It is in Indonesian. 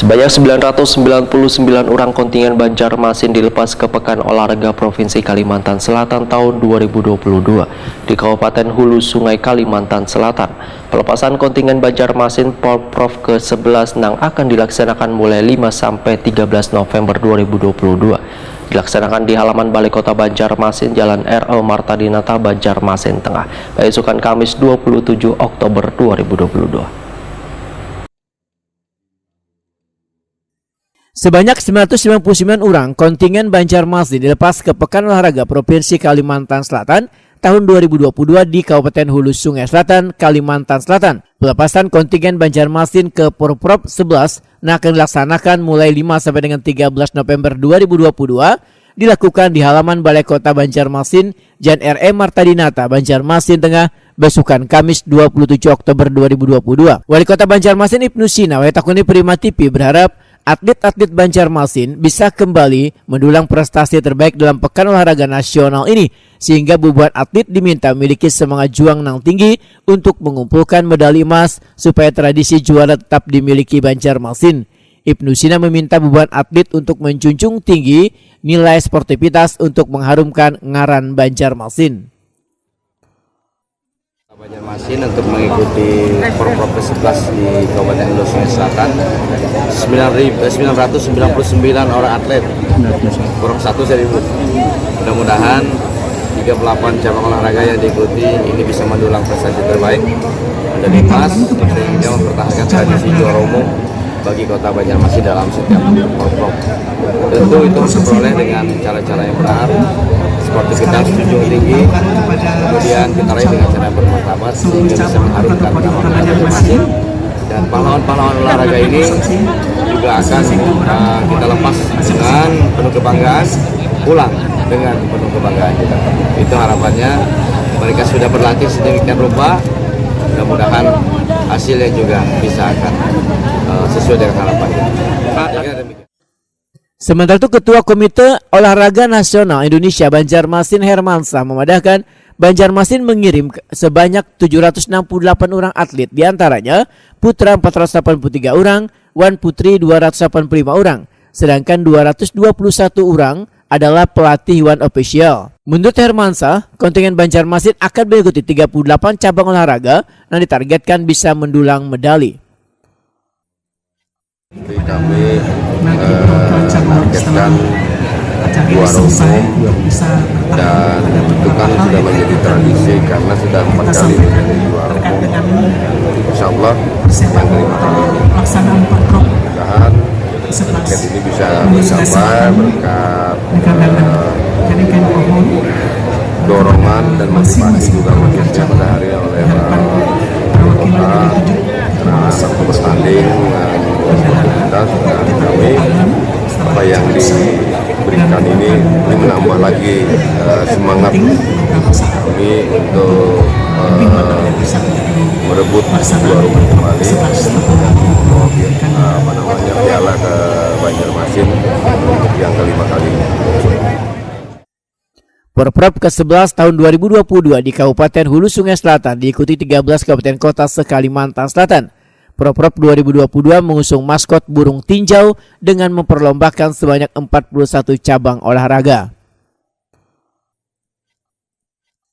Sebanyak 999 orang kontingen Banjarmasin dilepas ke Pekan Olahraga Provinsi Kalimantan Selatan tahun 2022 di Kabupaten Hulu Sungai, Kalimantan Selatan. Pelepasan kontingen Banjarmasin Porprov ke-11 Nang akan dilaksanakan mulai 5 sampai 13 November 2022. Dilaksanakan di halaman Balai Kota Banjarmasin, Jalan R.O. Martadinata, Banjarmasin Tengah, besokan Kamis 27 Oktober 2022. Sebanyak 999 orang kontingen Banjarmasin dilepas ke Pekan Olahraga Provinsi Kalimantan Selatan tahun 2022 di Kabupaten Hulu Sungai Selatan, Kalimantan Selatan. Pelepasan kontingen Banjarmasin ke Porprov 11 akan dilaksanakan mulai 5 sampai dengan 13 November 2022 dilakukan di halaman Balai Kota Banjarmasin, Jalan R.E. Martadinata, Banjarmasin Tengah, besokan Kamis 27 Oktober 2022. Wali Kota Banjarmasin Ibnu Sina Takuni Prima TV berharap atlet-atlet Banjarmasin bisa kembali mendulang prestasi terbaik dalam Pekan Olahraga Nasional ini, sehingga beban atlet diminta memiliki semangat juang yang tinggi untuk mengumpulkan medali emas supaya tradisi juara tetap dimiliki Banjarmasin. Ibnu Sina meminta beban atlet untuk menjunjung tinggi nilai sportivitas untuk mengharumkan ngaran Banjarmasin. Banjarmasin untuk mengikuti Porprov ke-11 di Kabupaten Hulu Sungai Selatan, 999 orang atlet, Porprov 1 1000. Mudah-mudahan 38 cabang olahraga yang diikuti ini bisa mendulang prestasi terbaik dari emas sehingga mempertahankan tradisi juara umum bagi Kota Banjarmasin dalam setiap Porprov. Tentu itu diperoleh dengan cara-cara yang benar, sportivitas junjung tinggi, kemudian kita raih dengan cara bermartabat sehingga bisa mengharumkan nama Kota Banjarmasin. Dan pahlawan-pahlawan olahraga ini juga akan kita lepas dengan penuh kebanggaan, pulang dengan penuh kebanggaan juga. Itu harapannya, mereka sudah berlatih sedemikian rupa, mudah-mudahan hasilnya juga bisa akan sesuai dengan harapannya. Sementara itu Ketua Komite Olahraga Nasional Indonesia Banjarmasin Hermansyah memadahkan Banjarmasin mengirim sebanyak 768 orang atlet, diantaranya putra 483 orang, wan putri 285 orang, sedangkan 221 orang adalah pelatih wan official. Menurut Hermansyah, kontingen Banjarmasin akan mengikuti 38 cabang olahraga yang ditargetkan bisa mendulang medali. Kami menargetkan juara umum dan itu kan sudah menjadi tradisi karena sudah 4 kali menjadi juara umum. Insya Allah yang kelima kali. Mudah-mudahan target ini bisa bersabar berkat dorongan dan motivasi juga khususnya pada hari oleh kota waktu bertanding kita sudah kami apa yang diberikan ini menambah lagi semangat kami untuk merebut juara umum kembali piala ke Banjarmasin yang kelima kalinya. Porprov ke-11 tahun 2022 di Kabupaten Hulu Sungai Selatan diikuti 13 kabupaten kota se-Kalimantan Selatan. Porprov 2022 mengusung maskot burung tinjau dengan memperlombakan sebanyak 41 cabang olahraga.